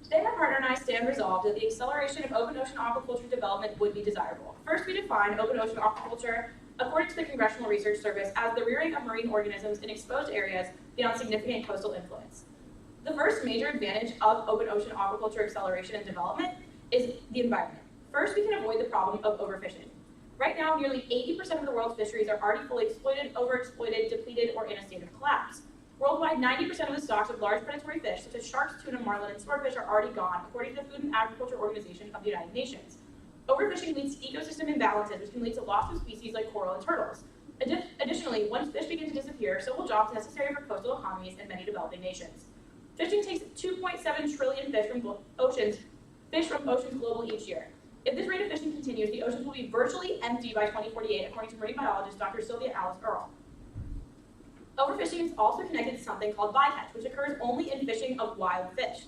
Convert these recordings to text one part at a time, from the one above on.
Today, my partner and I stand resolved that the acceleration of open ocean aquaculture development would be desirable. First, we define open ocean aquaculture according to the Congressional Research Service as the rearing of marine organisms in exposed areas beyond significant coastal influence. The first major advantage of open ocean aquaculture acceleration and development is the environment. First, we can avoid the problem of overfishing. Right now, nearly 80% of the world's fisheries are already fully exploited, overexploited, depleted, or in a state of collapse. Worldwide, 90% of the stocks of large predatory fish, such as sharks, tuna, marlin, and swordfish, are already gone, according to the Food and Agriculture Organization of the United Nations. Overfishing leads to ecosystem imbalances, which can lead to loss of species like coral and turtles. Additionally, once fish begin to disappear, so will jobs necessary for coastal economies in many developing nations. Fishing takes 2.7 trillion fish from oceans globally each year. If this rate of fishing continues, the oceans will be virtually empty by 2048, according to marine biologist Dr. Sylvia Alice Earle. Overfishing is also connected to something called bycatch, which occurs only in fishing of wild fish.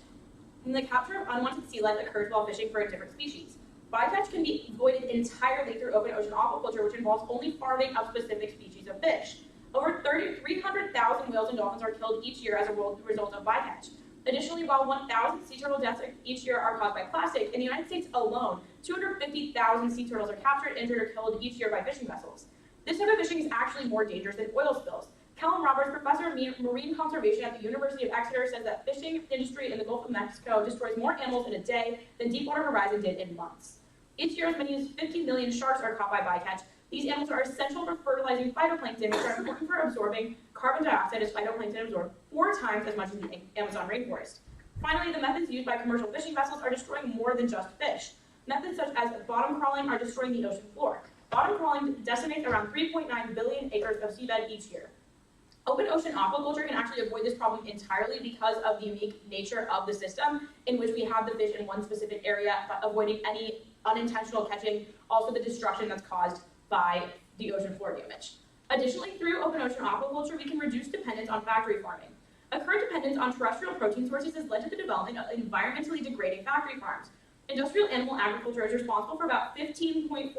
And the capture of unwanted sea life occurs while fishing for a different species. Bycatch can be avoided entirely through open ocean aquaculture, which involves only farming of specific species of fish. Over 300,000 whales and dolphins are killed each year as a result of bycatch. Additionally, while 1,000 sea turtle deaths each year are caused by plastic, in the United States alone, 250,000 sea turtles are captured, injured, or killed each year by fishing vessels. This type of fishing is actually more dangerous than oil spills. Callum Roberts, professor of marine conservation at the University of Exeter, says that fishing industry in the Gulf of Mexico destroys more animals in a day than Deepwater Horizon did in months. Each year, as many as 50 million sharks are caught by bycatch. These animals are essential for fertilizing phytoplankton, which are important for absorbing carbon dioxide as phytoplankton absorbs 4 times as much as the Amazon rainforest. Finally, the methods used by commercial fishing vessels are destroying more than just fish. Methods such as bottom crawling are destroying the ocean floor. Bottom crawling decimates around 3.9 billion acres of seabed each year. Open ocean aquaculture can actually avoid this problem entirely because of the unique nature of the system, in which we have the fish in one specific area, avoiding any unintentional catching, also the destruction that's caused by the ocean floor damage. Additionally, through open ocean aquaculture, we can reduce dependence on factory farming. A current dependence on terrestrial protein sources has led to the development of environmentally degrading factory farms. Industrial animal agriculture is responsible for about 15.4%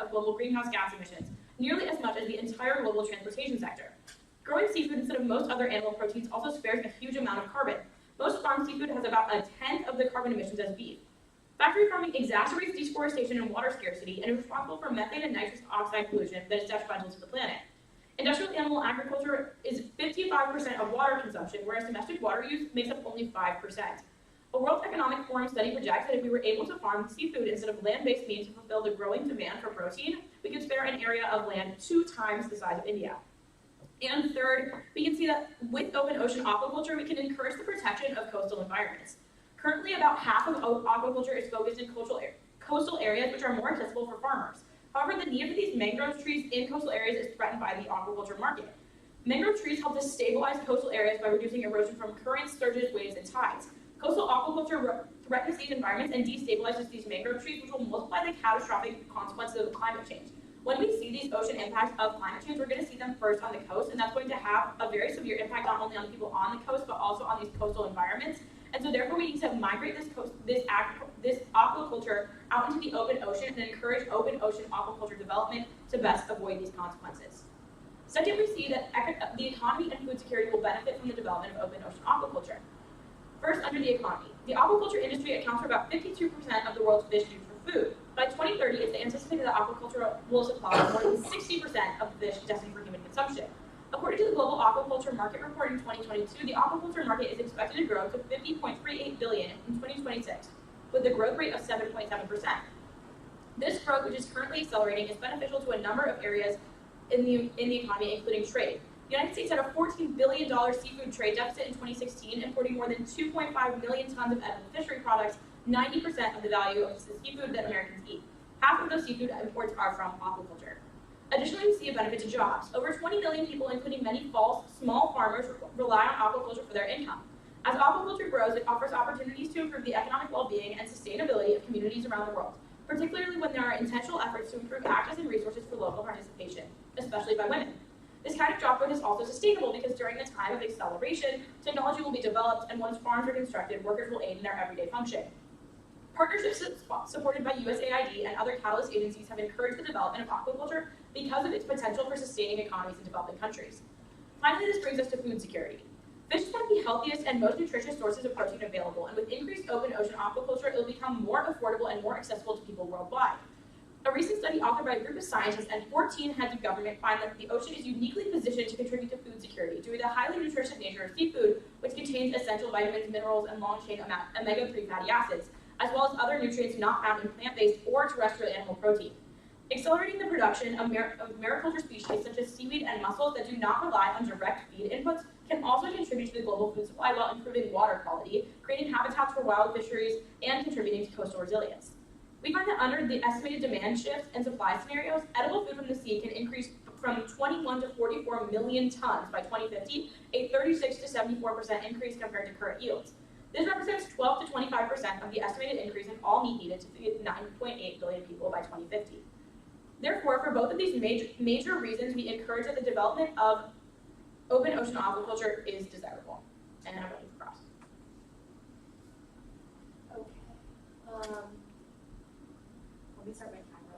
of global greenhouse gas emissions, nearly as much as the entire global transportation sector. Growing seafood instead of most other animal proteins also spares a huge amount of carbon. Most farm seafood has about 1/10 of the carbon emissions as beef. Factory farming exacerbates deforestation and water scarcity and is responsible for methane and nitrous oxide pollution that is detrimental to the planet. Industrial animal agriculture is 55% of water consumption, whereas domestic water use makes up only 5%. A World Economic Forum study projects that if we were able to farm seafood instead of land-based means to fulfill the growing demand for protein, we could spare an area of land 2 times the size of India. And third, we can see that with open ocean aquaculture, we can encourage the protection of coastal environments. Currently, about half of aquaculture is focused in coastal areas which are more accessible for farmers. However, the need for these mangrove trees in coastal areas is threatened by the aquaculture market. Mangrove trees help to stabilize coastal areas by reducing erosion from currents, surges, waves, and tides. Coastal aquaculture threatens these environments and destabilizes these mangrove trees, which will multiply the catastrophic consequences of climate change. When we see these ocean impacts of climate change, we're going to see them first on the coast, and that's going to have a very severe impact not only on the people on the coast, but also on these coastal environments. And so therefore we need to migrate this aquaculture out into the open ocean and encourage open ocean aquaculture development to best avoid these consequences. Second, we see that the economy and food security will benefit from the development of open ocean aquaculture. First, under the economy. The aquaculture industry accounts for about 52% of the world's fish used for food. By 2030, it's anticipated that aquaculture will supply more than 60% of the fish destined for human consumption. According to the Global Aquaculture Market Report in 2022, the aquaculture market is expected to grow to $50.38 billion in 2026, with a growth rate of 7.7%. This growth, which is currently accelerating, is beneficial to a number of areas in the economy, including trade. The United States had a $14 billion seafood trade deficit in 2016, importing more than 2.5 million tons of edible fishery products, 90% of the value of the seafood that Americans eat. Half of those seafood imports are from aquaculture. Additionally, we see a benefit to jobs. Over 20 million people, including many small farmers, rely on aquaculture for their income. As aquaculture grows, it offers opportunities to improve the economic well-being and sustainability of communities around the world, particularly when there are intentional efforts to improve access and resources for local participation, especially by women. This kind of job growth is also sustainable because during the time of acceleration, technology will be developed, and once farms are constructed, workers will aid in their everyday function. Partnerships supported by USAID and other catalyst agencies have encouraged the development of aquaculture because of its potential for sustaining economies in developing countries. Finally, this brings us to food security. Fish is one of the healthiest and most nutritious sources of protein available, and with increased open ocean aquaculture, it will become more affordable and more accessible to people worldwide. A recent study authored by a group of scientists and 14 heads of government find that the ocean is uniquely positioned to contribute to food security due to the highly nutritious nature of seafood, which contains essential vitamins, minerals, and long-chain omega-3 fatty acids, as well as other nutrients not found in plant-based or terrestrial animal protein. Accelerating the production of mariculture species such as seaweed and mussels that do not rely on direct feed inputs can also contribute to the global food supply while improving water quality, creating habitats for wild fisheries, and contributing to coastal resilience. We find that under the estimated demand shifts and supply scenarios, edible food from the sea can increase from 21 to 44 million tons by 2050, a 36 to 74% increase compared to current yields. This represents 12 to 25% of the estimated increase in all meat needed to feed 9.8 billion people by 2050. Therefore, for both of these major reasons, we encourage that the development of open ocean aquaculture is desirable. And I'm ready for cross. Okay. Let me start my timer.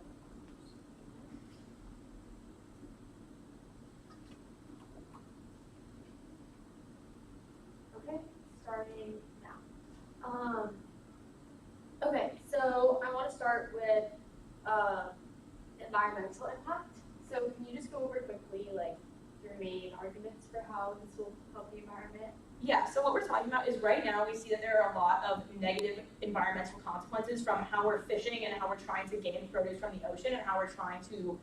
Okay, starting now. Okay, so I want to start with environmental impact. So can you just go over quickly, like, your main arguments for how this will help the environment? Yeah, so what we're talking about is right now we see that there are a lot of negative environmental consequences from how we're fishing and how we're trying to gain produce from the ocean and how we're trying to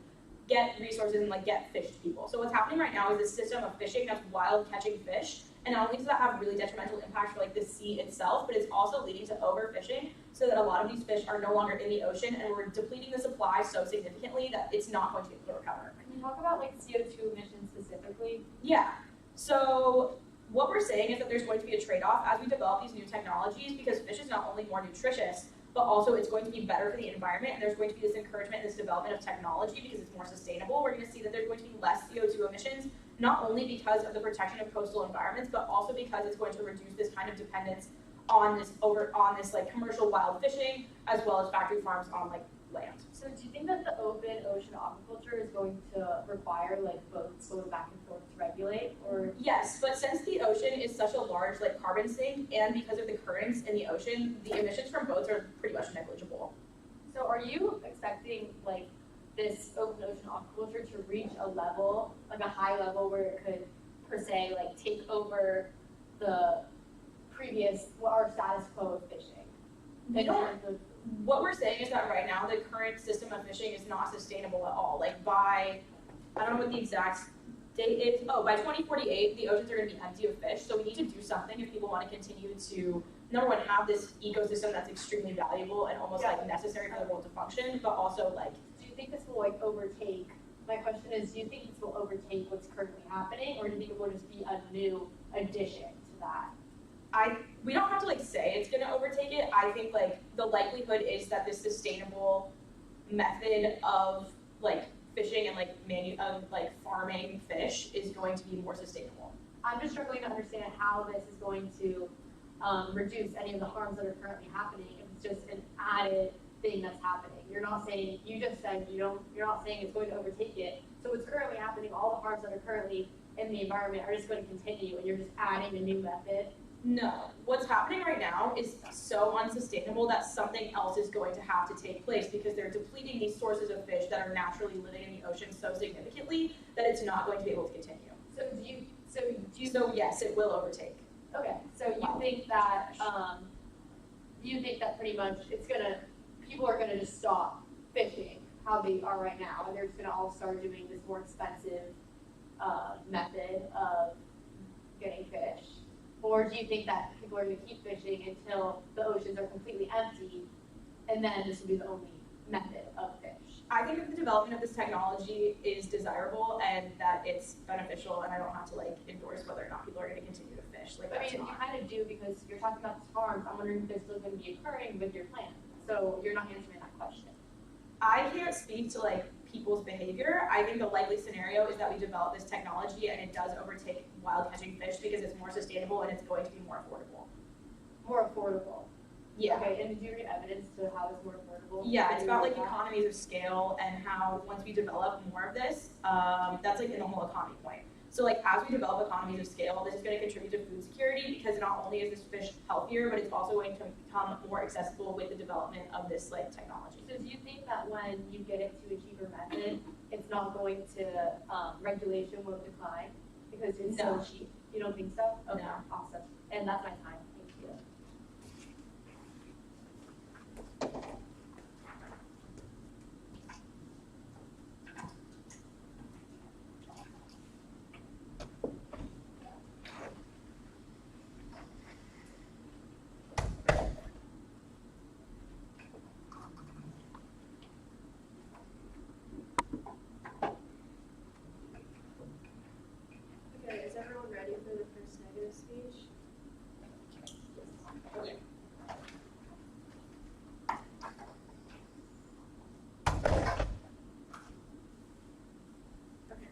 get resources and like get fish to people. So what's happening right now is this system of fishing that's wild catching fish, and not only does that have really detrimental impacts for like the sea itself, but it's also leading to overfishing so that a lot of these fish are no longer in the ocean and we're depleting the supply so significantly that it's not going to be able to recover. Can you talk about like CO2 emissions specifically? Yeah, so what we're saying is that there's going to be a trade-off as we develop these new technologies because fish is not only more nutritious, but also it's going to be better for the environment, and there's going to be this encouragement, this development of technology because it's more sustainable. We're going to see that there's going to be less CO2 emissions, not only because of the protection of coastal environments, but also because it's going to reduce this kind of dependence on this like commercial wild fishing, as well as factory farms on like land. So do you think that the open ocean aquaculture is going to require like boats going back and forth to regulate, or? Yes, but since the ocean is such a large like carbon sink, and because of the currents in the ocean, the emissions from boats are pretty much negligible. So are you expecting like this open ocean aquaculture to reach a level, like a high level, where it could per se like take over the previous our status quo of fishing? What we're saying is that right now the current system of fishing is not sustainable at all. Like by, I don't know what the exact date is. Oh, by 2048, the oceans are going to be empty of fish. So we need to do something if people want to continue to, number one, have this ecosystem that's extremely valuable and almost like necessary for the world to function, but also like. Do you think this will like overtake? My question is, do you think this will overtake what's currently happening, or do you think it will just be a new addition to that? We don't have to like say it's going to overtake it. I think like the likelihood is that this sustainable method of like fishing and like farming fish is going to be more sustainable. I'm just struggling to understand how this is going to reduce any of the harms that are currently happening if it's just an added thing that's happening. You're not saying, you just said you're not saying it's going to overtake it. So what's currently happening, all the harms that are currently in the environment are just going to continue, and you're just adding a new method. No, what's happening right now is so unsustainable that something else is going to have to take place because they're depleting these sources of fish that are naturally living in the ocean so significantly that it's not going to be able to continue. So yes, it will overtake. Okay, so you think that pretty much people are gonna just stop fishing how they are right now, and they're just gonna all start doing this more expensive method of getting fish? Or do you think that people are going to keep fishing until the oceans are completely empty, and then this will be the only method of fish? I think that the development of this technology is desirable and that it's beneficial, and I don't have to like endorse whether or not people are going to continue to fish. Like, I mean, you kind of do, because you're talking about these farms. I'm wondering if they're still going to be occurring with your plan. So you're not answering that question. I can't speak to like people's behavior. I think the likely scenario is that we develop this technology and it does overtake wild catching fish because it's more sustainable and it's going to be more affordable. More affordable. Yeah. Okay, and did you read evidence to how it's more affordable? Yeah, it's about like economies of scale and how once we develop more of this, that's like in the whole economy point. So like as we develop economies of scale, this is going to contribute to food security because not only is this fish healthier, but it's also going to become more accessible with the development of this like technology. So do you think that when you get it to a cheaper method, it's not going to, regulation will decline because it's so cheap? You don't think so? Okay, No. awesome. And that's my time. Thank you. Okay, is everyone ready for the first negative speech? Okay. Okay.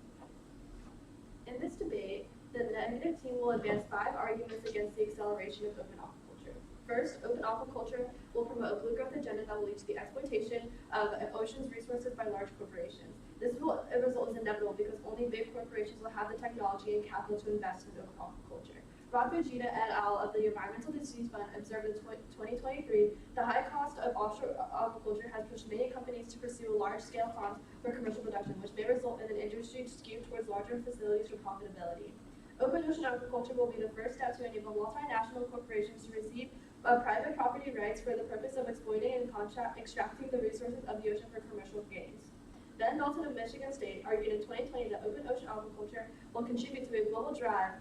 In this debate, the negative team will advance 5 arguments against the acceleration of open aquaculture. First, open aquaculture will promote a blue growth agenda that will lead to the exploitation of ocean's resources by large corporations. This result is inevitable because only big corporations will have the technology and capital to invest in open aquaculture. Rob Fujita et al. Of the Environmental Disease Fund observed in 2023, the high cost of offshore aquaculture has pushed many companies to pursue large-scale farms for commercial production, which may result in an industry skewed towards larger facilities for profitability. Open ocean aquaculture will be the first step to enable multinational corporations to receive private property rights for the purpose of exploiting and extracting the resources of the ocean for commercial gains. Ben Dalton of Michigan State argued in 2020 that open ocean aquaculture will contribute to a global drive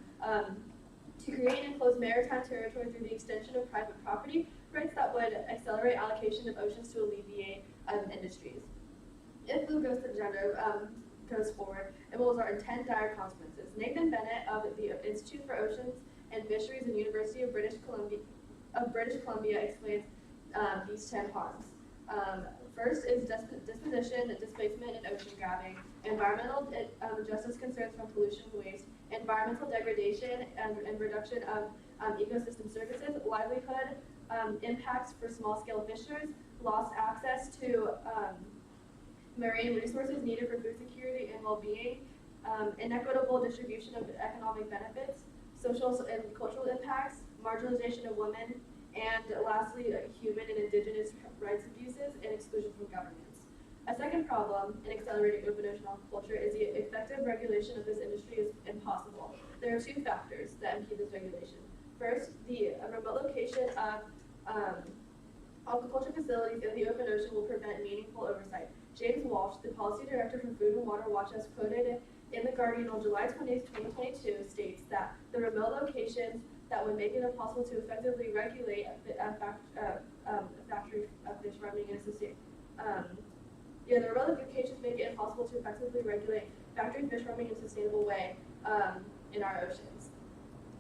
to create and enclose maritime territory through the extension of private property rights that would accelerate allocation of oceans to alleviate industries. If blue growth agenda goes forward, it will result in 10 dire consequences. Nathan Bennett of the Institute for Oceans and Fisheries and University of British Columbia explains these 10 harms. First is disposition, displacement, and ocean grabbing, environmental justice concerns from pollution and waste, environmental degradation and reduction of ecosystem services, livelihood impacts for small-scale fishers, lost access to marine resources needed for food security and well-being, inequitable distribution of economic benefits, social and cultural impacts, marginalization of women, and lastly, human and indigenous rights abuses and exclusion from governments. A second problem in accelerating open ocean aquaculture is the effective regulation of this industry is impossible. There are 2 factors that impede this regulation. First, the remote location of aquaculture facilities in the open ocean will prevent meaningful oversight. James Walsh, the policy director for Food and Water Watch, as quoted in The Guardian on July 20, 2022, states that the remote locations that would make it impossible to effectively regulate factory fish farming in a the remote locations make it impossible to effectively regulate factory fish farming in a sustainable way in our oceans.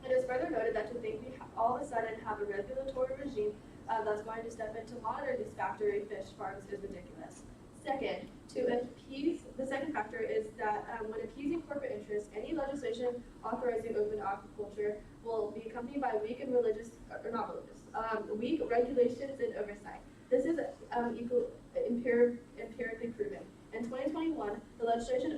It is further noted that to think we all of a sudden have a regulatory regime that's going to step in to monitor these factory fish farms is ridiculous. Second, the second factor is that when appeasing corporate interests, any legislation authorizing open aquaculture will be accompanied by weak regulations and oversight. This is empirically proven. In 2021, the legislation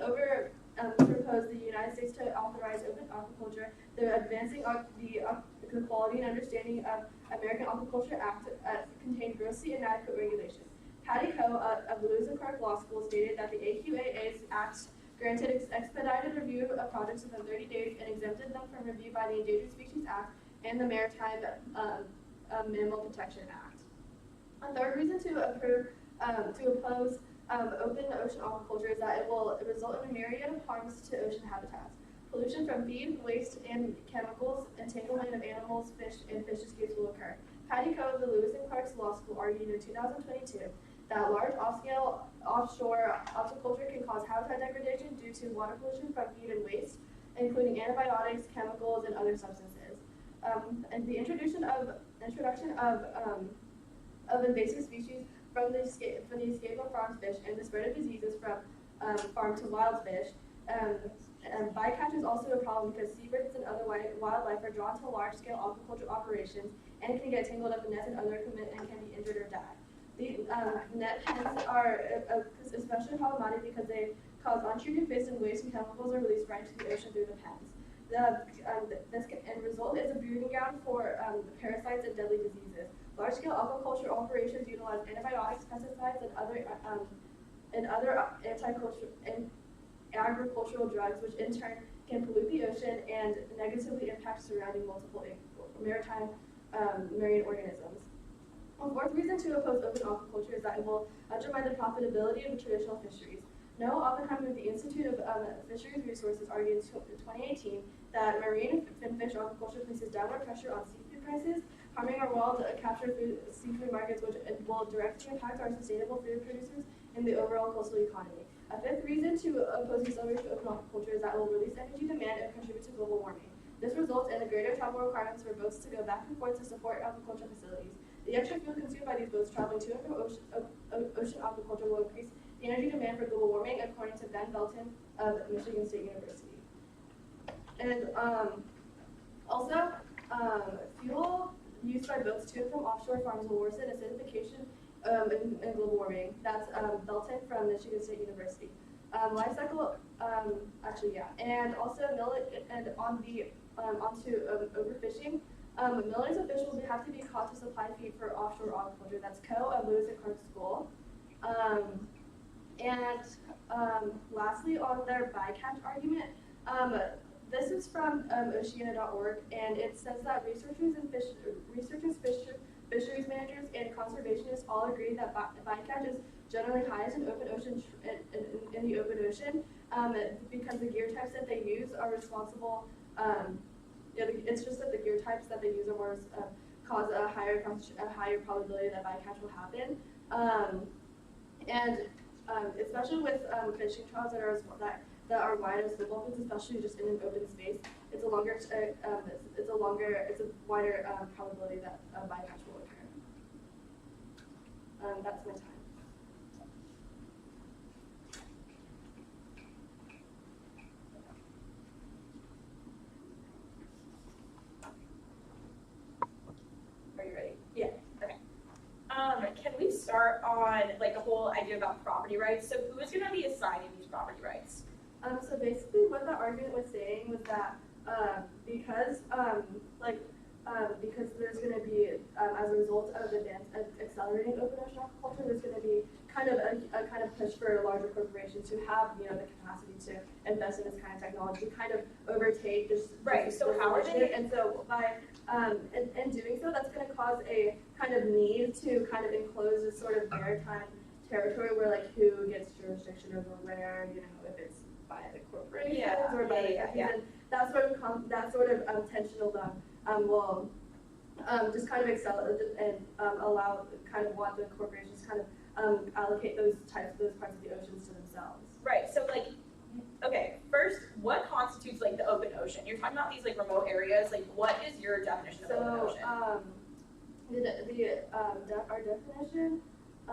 proposed the United States to authorize open aquaculture. The Advancing the Quality and Understanding of American Aquaculture Act contained grossly inadequate regulations. Patty Coe of the Lewis and Clark Law School stated that the AQAA's Act granted expedited review of projects within 30 days and exempted them from review by the Endangered Species Act and the Maritime Mammal Protection Act. A third reason to oppose open ocean aquaculture is that it will result in a myriad of harms to ocean habitats. Pollution from feed, waste, and chemicals, entanglement of animals, fish, and fish escapes will occur. Patty Coe of the Lewis and Clark Law School argued in 2022 that large offshore aquaculture can cause habitat degradation due to water pollution from feed and waste, including antibiotics, chemicals, and other substances. And the introduction of invasive species from the escape of farmed fish and the spread of diseases from farm to wild fish. Bycatch is also a problem because seabirds and other wildlife are drawn to large-scale aquaculture operations and can get tangled up in nets and other equipment and can be injured or die. The net pens are especially problematic because they cause untreated fish and waste and chemicals are released right into the ocean through the pens. This end result is a breeding ground for parasites and deadly diseases. Large-scale aquaculture operations utilize antibiotics, pesticides, and other agricultural drugs, which in turn can pollute the ocean and negatively impact surrounding multiple maritime marine organisms. A fourth reason to oppose open aquaculture is that it will undermine the profitability of the traditional fisheries. Noah Oppenheimer of the Institute of Fisheries Resources argued in 2018 that marine and fish aquaculture places downward pressure on seafood prices, harming our wild capture seafood markets, which will directly impact our sustainable food producers and the overall coastal economy. A fifth reason to oppose the acceleration of open aquaculture is that it will release energy demand and contribute to global warming. This results in a greater travel requirements for boats to go back and forth to support aquaculture facilities. The extra fuel consumed by these boats traveling to and from ocean aquaculture will increase the energy demand for global warming, according to Ben Belton of Michigan State University. And also, fuel used by boats to and from offshore farms will worsen acidification and global warming. That's Belton from Michigan State University. Life cycle, and also onto overfishing. Millions of fish will have to be caught to supply feed for offshore aquaculture. That's Co. of Lewis and Clark School. Lastly, on their bycatch argument, this is from Oceana.org, and it says that fisheries managers, and conservationists all agree that bycatch is generally highest in open ocean in the open ocean because the gear types that they use are responsible. It's just that the gear types that they use are more cause a higher probability that bycatch will happen, especially with fishing trials that are wide as football fields, especially just in an open space. It's a wider probability that bycatch will occur. That's my time. Are you ready? Yeah. Okay. Can we start on like the whole idea about property rights? So who is going to be assigning these property rights? So basically, what the argument was saying was that because there's going to be as a result of accelerating open ocean aquaculture, there's going to be kind of a push for larger corporations who have the capacity to invest in this kind of technology, kind of overtake this. Right. So how are they? And so by in doing so, that's going to cause a kind of need to kind of enclose this sort of maritime territory where like who gets jurisdiction over where, if it's by the corporations or by the and that sort of tension alone will just kind of excel and allow want the corporations kind of allocate those parts of the oceans to themselves. Right. So like, okay, first, what constitutes like the open ocean? You're talking about these like remote areas. Like, what is your definition of open ocean? Our definition, I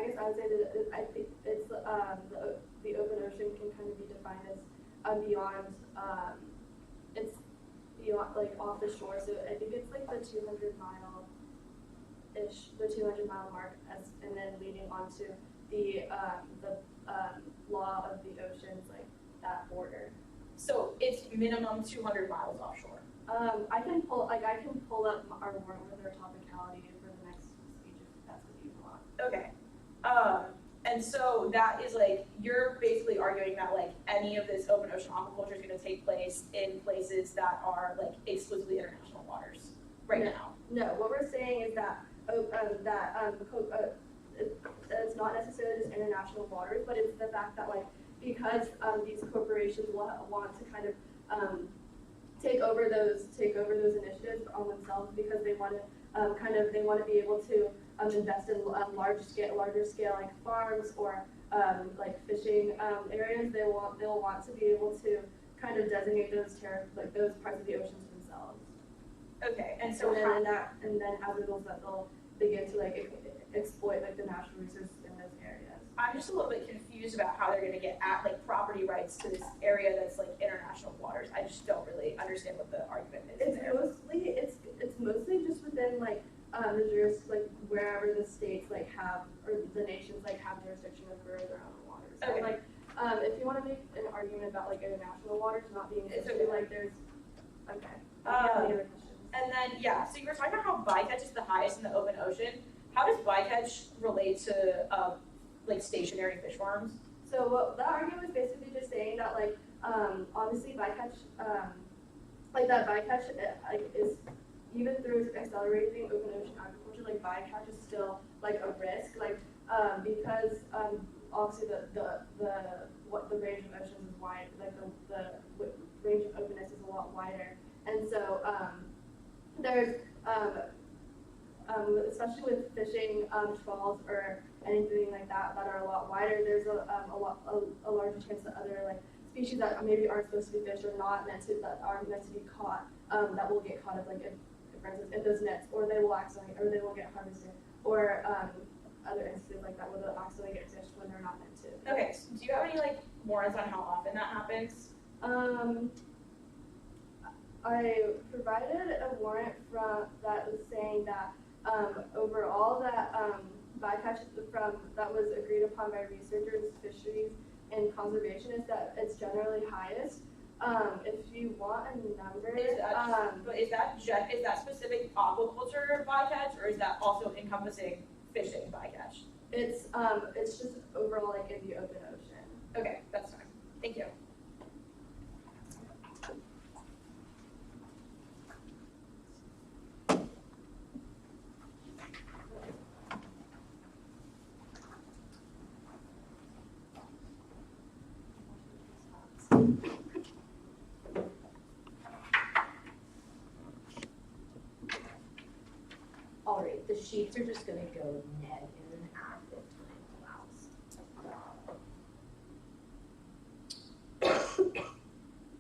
guess I would say that I think it's the open ocean can kind of be defined as beyond it's beyond like off the shore. So I think it's like the 200 mile mark, and then leading on to the law of the oceans, like that border. So it's minimum 200 miles offshore. I can pull up our topicality for the next speech if that's what you want. Okay. And so that is like, you're basically arguing that like any of this open ocean aquaculture is going to take place in places that are like exclusively international waters now. No, what we're saying is that it's not necessarily just international waters, but it's the fact that like because these corporations want to kind of take over those initiatives on themselves because they want to be able to invest in larger scale like farms or like fishing areas. They'll want to be able to kind of designate those parts of the oceans themselves. Okay, and so and then as a result that they'll begin to like exploit like the natural resources in those areas. I'm just a little bit confused about how they're going to get at like property rights to this area that's like international waters. I just don't really understand what the argument is. It's mostly just within like wherever the states like have or the nations like have jurisdiction over their own waters. Okay. And, like water to not being It's fished. okay. Like there's, okay. Any other questions? And then, yeah, so you were talking about how bycatch is the highest in the open ocean. How does bycatch relate to, like, stationary fish farms? So what that argument was basically just saying that like obviously bycatch like that bycatch like is even through accelerating open ocean agriculture, like bycatch is still like a risk, like because obviously the range of oceans is wide, like the range of openness is a lot wider, and so there's especially with fishing trawls or anything like that that are a lot wider, there's a larger chance that other like species that maybe aren't supposed to be fished or not meant to that aren't meant to be caught that will get caught up like for instance in those nets, or they will accidentally or they will get harvested, or other instances like that where they'll accidentally get fished when they're not meant to. Okay, so do you have any like warrants on how often that happens? I provided a warrant that was saying that overall that bycatch that was agreed upon by researchers, fisheries, and conservationists that it's generally highest. If you want a number, Is that specific aquaculture bycatch, or is that also encompassing fishing bycatch? it's just overall like in the open ocean. Okay, that's fine. Thank you. Alright, the sheets are just gonna go Ned in an active time allows.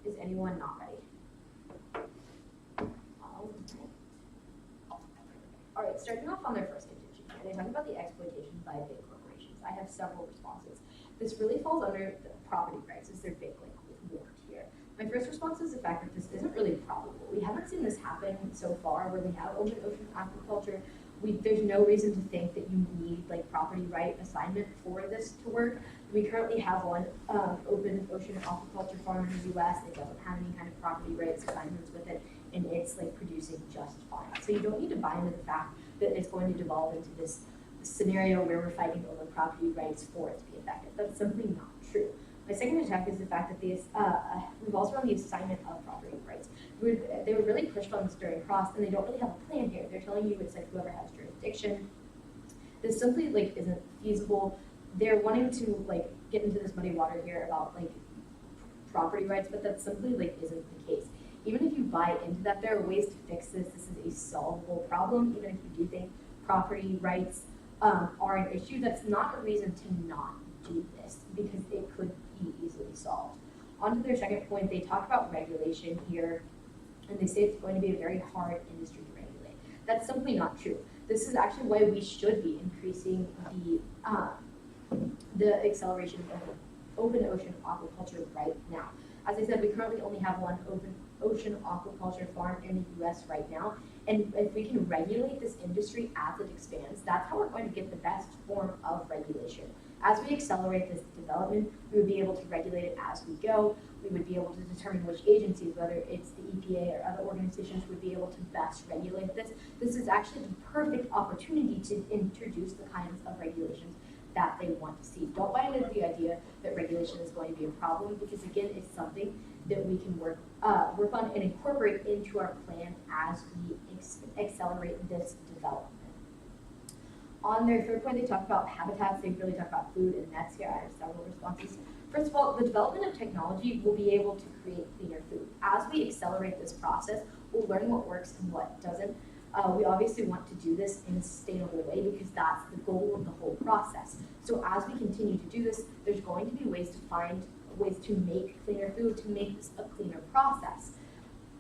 Is anyone not ready? Alright, starting off on their first contingency, and they talk about the exploitation by big corporations. I have several responses. This really falls under the property rights as their big link with warrant here. My first response is the fact that this isn't really probable. We haven't seen this happen so far where we have open ocean aquaculture. There's no reason to think that you need like property right assignment for this to work. We currently have one open ocean aquaculture farm in the US that doesn't have any kind of property rights assignments with it, and it's like producing just fine. So you don't need to buy into the fact that it's going to devolve into this scenario where we're fighting over property rights for it to be effective. That's simply not true. My second attack is the fact that we've also run the assignment of property rights. They were really pushed on this during Cross, and they don't really have a plan here. They're telling you it's like whoever has jurisdiction. This simply like isn't feasible. They're wanting to like get into this muddy water here about like property rights, but that simply like isn't the case. Even if you buy into that, there are ways to fix this. This is a solvable problem. Even if you do think property rights are an issue, that's not a reason to not do this, because it could be easily solved. On to their second point, they talk about regulation here, and they say it's going to be a very hard industry to regulate. That's simply not true. This is actually why we should be increasing the acceleration of open ocean aquaculture right now. As I said, we currently only have one open ocean aquaculture farm in the US right now, and if we can regulate this industry as it expands, that's how we're going to get the best form of regulation. As we accelerate this development, we would be able to regulate it as we go. We would be able to determine which agencies, whether it's the EPA or other organizations, would be able to best regulate this. This is actually the perfect opportunity to introduce the kinds of regulations that they want to see. Don't buy into the idea that regulation is going to be a problem, because again, it's something that we can work on and incorporate into our plan as we accelerate this development. On their third point, they talk about habitats. They really talk about food and nets here. I have several responses. First of all, the development of technology will be able to create cleaner food. As we accelerate this process, we'll learn what works and what doesn't. We obviously want to do this in a sustainable way, because that's the goal of the whole process. So as we continue to do this, there's going to be ways to find ways to make cleaner food, to make this a cleaner process.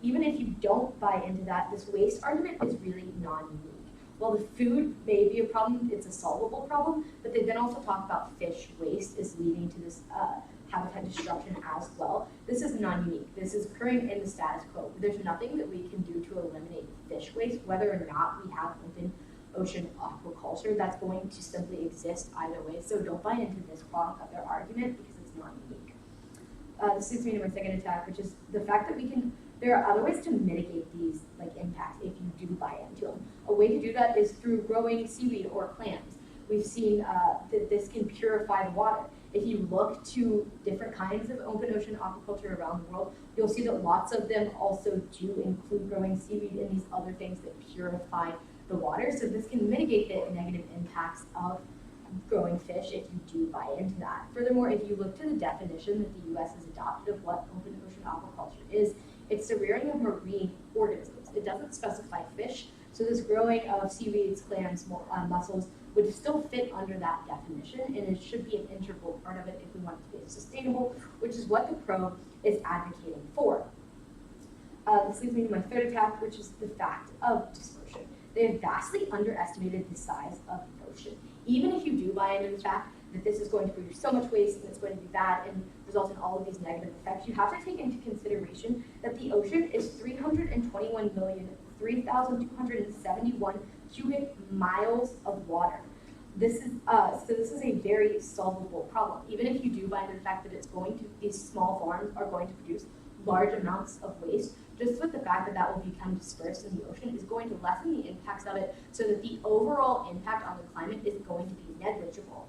Even if you don't buy into that, this waste argument is really non-unique. While the food may be a problem, it's a solvable problem, but they then also talk about fish waste is leading to this habitat destruction as well. This is non-unique. This is occurring in the status quo. There's nothing that we can do to eliminate fish waste, whether or not we have open ocean aquaculture. That's going to simply exist either way. So don't buy into this part of their argument, because it's non-unique. this leads me to my second attack, which is the fact that there are other ways to mitigate these like impacts if you do buy into them. A way to do that is through growing seaweed or clams. We've seen that this can purify the water. If you look to different kinds of open ocean aquaculture around the world, you'll see that lots of them also do include growing seaweed and these other things that purify the water. So this can mitigate the negative impacts of growing fish if you do buy into that. Furthermore, if you look to the definition that the U.S. has adopted of what open ocean aquaculture is, it's the rearing of marine organisms. It doesn't specify fish, so this growing of seaweeds, clams, mussels would still fit under that definition, and it should be an integral part of it if we want it to be sustainable, which is what the pro is advocating for. This leads me to my third attack, which is the fact of dispersion. They have vastly underestimated the size of the ocean. Even if you do buy into the fact that this is going to produce so much waste and it's going to be bad and result in all of these negative effects, you have to take into consideration that the ocean is 321,003,271 cubic miles of water. This is a very solvable problem. Even if you do buy into the fact that these small farms are going to produce large amounts of waste, just with the fact that that will become dispersed in the ocean is going to lessen the impacts of it so that the overall impact on the climate is going to be negligible.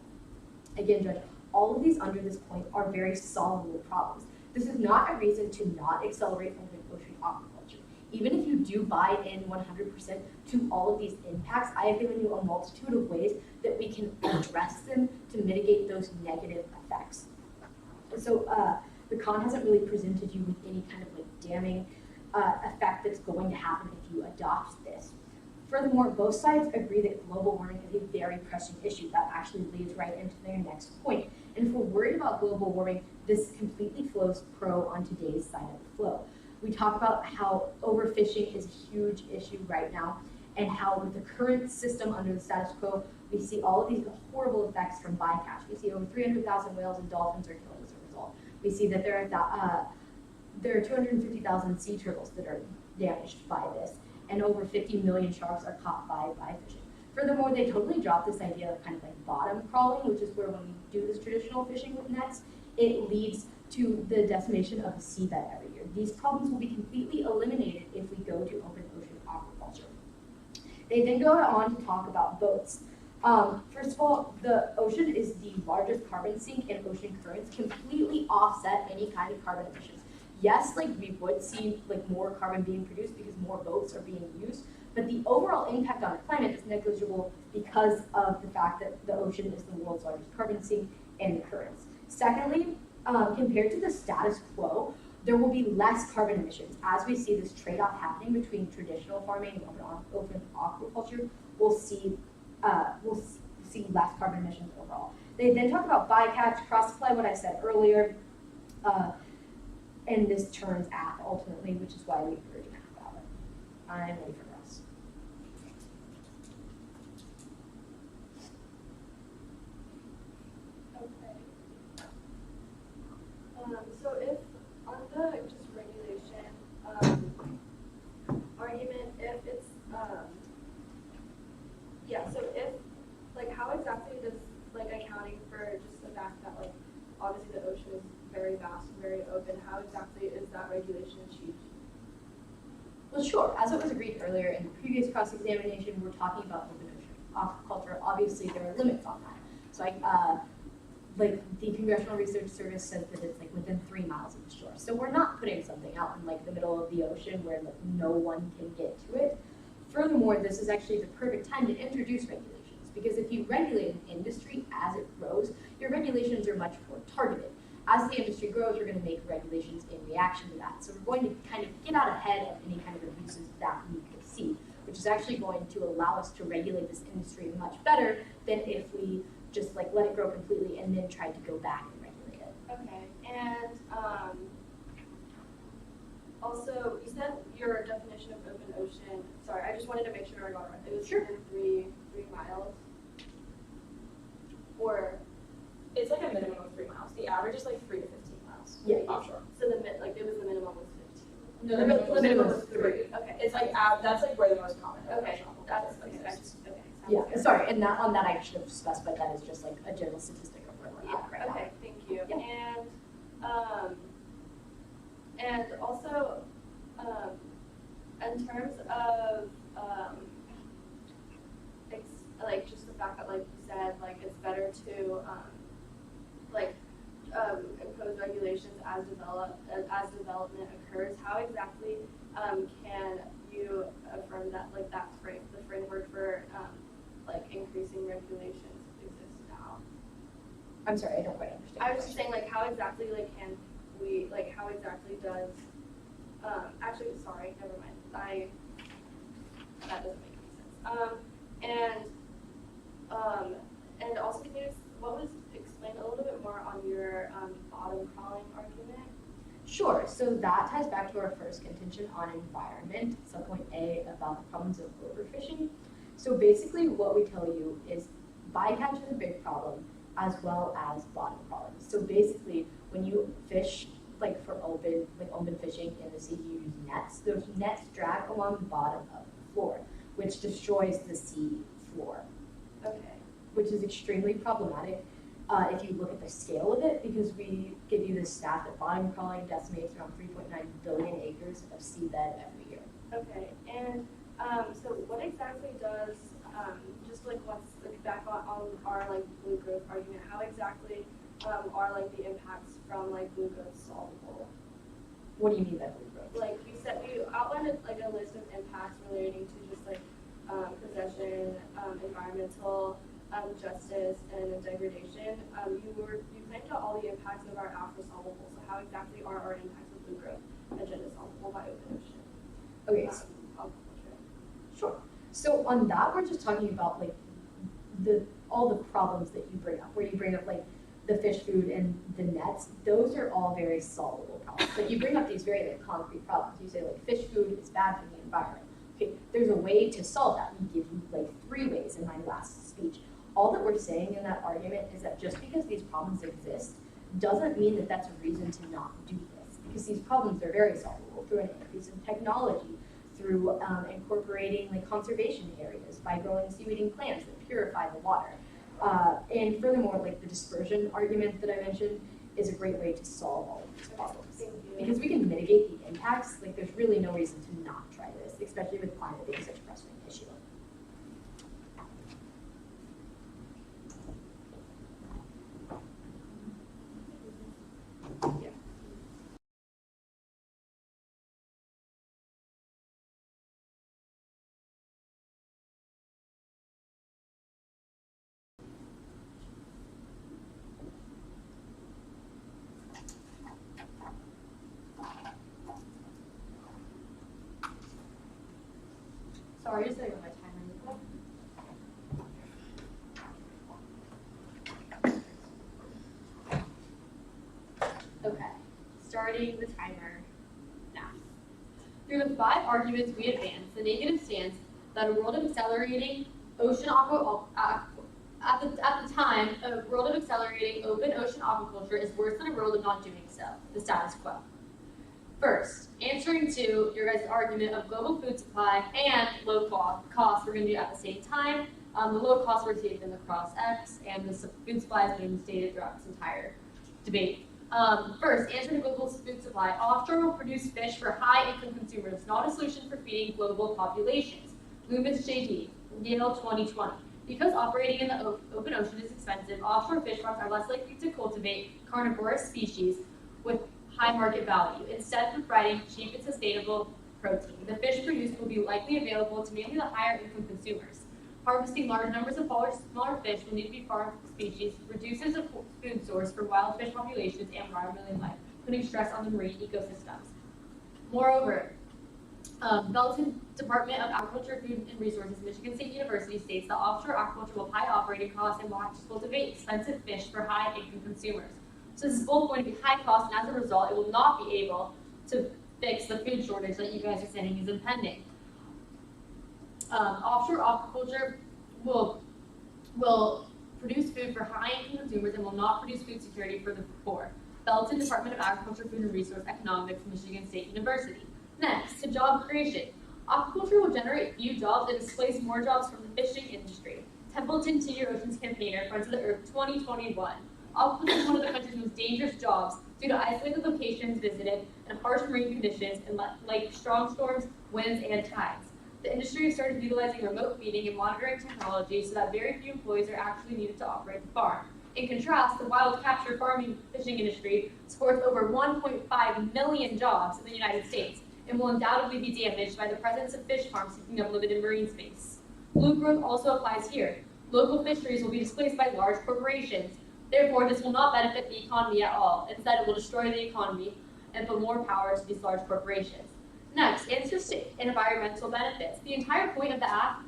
Again, Judge, all of these under this point are very solvable problems. This is not a reason to not accelerate open ocean aquaculture. Even if you do buy in 100% to all of these impacts, I have given you a multitude of ways that we can address them to mitigate those negative effects. So the con hasn't really presented you with any kind of like damning effect that's going to happen if you adopt this. Furthermore, both sides agree that global warming is a very pressing issue. That actually leads right into their next point. And if we're worried about global warming, this completely flows pro on today's side of the flow. We talk about how overfishing is a huge issue right now, and how with the current system under the status quo, we see all of these horrible effects from bycatch. We see over 300,000 whales and dolphins are killed as a result. We see that there are 250,000 sea turtles that are damaged by this, and over 50 million sharks are caught by fishing. Furthermore, they totally dropped this idea of kind of like bottom crawling, which is where when we do this traditional fishing with nets, it leads to the decimation of the seabed every year. These problems will be completely eliminated if we go to open ocean aquaculture. They then go on to talk about boats. First of all, the ocean is the largest carbon sink, and ocean currents completely offset any kind of carbon emissions. Yes, like we would see like more carbon being produced because more boats are being used, but the overall impact on the climate is negligible because of the fact that the ocean is the world's largest carbon sink and the currents. Secondly, compared to the status quo, there will be less carbon emissions. As we see this trade-off happening between traditional farming and open aquaculture, we'll see less carbon emissions overall. They then talk about bycatch, cross-supply, what I said earlier, and this turns app ultimately, which is why we encourage an app ballot. I'm ready for Russ. Okay. So if on the just regulation argument, if it's so if like how exactly does like accounting for just the fact that like obviously the ocean is very vast and very open, how exactly is that regulation achieved? Well, sure. As it was agreed earlier in the previous cross-examination, we're talking about open ocean aquaculture. Obviously, there are limits on that. So, like the Congressional Research Service says that it's like within 3 miles of the shore. So we're not putting something out in like the middle of the ocean where like no one can get to it. Furthermore, this is actually the perfect time to introduce regulations, because if you regulate an industry as it grows, your regulations are much more targeted. As the industry grows, we're going to make regulations in reaction to that. So we're going to kind of get out ahead of any kind of abuses that we could see, which is actually going to allow us to regulate this industry much better than if we just like let it grow completely and then tried to go back and regulate it. Okay, and also you said your definition of open ocean. Sorry, I just wanted to make sure I got it right. It was within 3 miles, or It's like a minimum of 3 miles. The average is like 3 to 15 miles. Yeah. Offshore. so the minimum was 15. No, the minimum was 3. Okay. It's like that's like where the most common. Okay, that's okay. Sounds Yeah, good. sorry, and that on that I should have specified that as just like a general statistic of where we're at right now. Okay, thank you. Yeah. And And also, in terms of like just the fact that, like you said, like it's better to impose regulations as development occurs. How exactly can you affirm that the framework for like increasing regulations exists now? I'm sorry, I don't quite understand. I was just saying, like, how exactly can we, how exactly does actually, sorry, never mind. That doesn't make any sense. And also, can you explain a little bit more on your bottom crawling argument? Sure, so that ties back to our first contention on environment, subpoint A, about the problems of overfishing. So basically what we tell you is bycatch is a big problem, as well as bottom crawling. So basically, when you fish for open fishing in the sea, you use nets. Those nets drag along the bottom of the floor, which destroys the sea floor. Okay. Which is extremely problematic if you look at the scale of it, because we give you this stat that bottom crawling decimates around 3.9 billion acres of seabed every year. Okay, and so what exactly does let's back on our blue growth argument? How exactly are the impacts from blue growth solvable? What do you mean by blue growth? Like we outlined a list of impacts relating to just possession, environmental justice, and degradation. You claimed that all the impacts of our act were solvable. So how exactly are our impacts of blue growth agenda solvable by open ocean? Okay. Sure. So on that, we're just talking about all the problems that you bring up, where you bring up the fish food and the nets. Those are all very solvable problems. But you bring up these very concrete problems. You say fish food is bad for the environment. Okay, there's a way to solve that. We give you 3 ways in my last speech. All that we're saying in that argument is that just because these problems exist doesn't mean that that's a reason to not do this, because these problems are very solvable through an increase in technology, through incorporating conservation areas, by growing seaweeding plants that purify the water. And furthermore, the dispersion argument that I mentioned is a great way to solve all of these problems. Because we can mitigate the impacts, there's really no reason to not try this, especially with climate being such a pressing issue. Yeah. Sorry, just setting up my timer real quick. Okay, starting the timer now. Through the 5 arguments we advanced, the negative stance that a world of accelerating ocean at the time, a world of accelerating open ocean aquaculture is worse than a world of not doing so, the status quo. First, answering to your guys' argument of global food supply and low cost, we're going to do at the same time. The low cost we're taking the cross X, and the food supply has been stated throughout this entire debate. First, answering to global food supply. Offshore will produce fish for high-income consumers, not a solution for feeding global populations. Loomis JD, Yale 2020. Because operating in the open ocean is expensive, offshore fish farms are less likely to cultivate carnivorous species with high market value, instead of providing cheap and sustainable protein. The fish produced will be likely available to mainly the higher income consumers. Harvesting large numbers of smaller fish will need to be farmed species, reduces the food source for wild fish populations and watermelon life, putting stress on the marine ecosystems. Moreover, Belton Department of Agriculture, Food and Resources, Michigan State University states that offshore aquaculture will have high operating costs and will have to cultivate expensive fish for high income consumers. So this is both going to be high cost, and as a result, it will not be able to fix the food shortage that you guys are saying is impending. Offshore aquaculture will produce food for high-income consumers and will not produce food security for the poor. Belton Department of Agriculture, Food and Resource Economics, Michigan State University. Next, to job creation. Aquaculture will generate few jobs and displace more jobs from the fishing industry. Templeton To Your Oceans campaigner, Friends of the Earth 2021. Aquaculture is one of the country's most dangerous jobs due to isolated locations visited and harsh marine conditions and like strong storms, winds, and tides. The industry has started utilizing remote feeding and monitoring technology so that very few employees are actually needed to operate the farm. In contrast, the wild capture farming fishing industry supports over 1.5 million jobs in the United States and will undoubtedly be damaged by the presence of fish farms taking up limited marine space. Blue growth also applies here. Local fisheries will be displaced by large corporations. Therefore, this will not benefit the economy at all. Instead, it will destroy the economy and put more power to these large corporations. Next, interstate and environmental benefits. The entire point of the act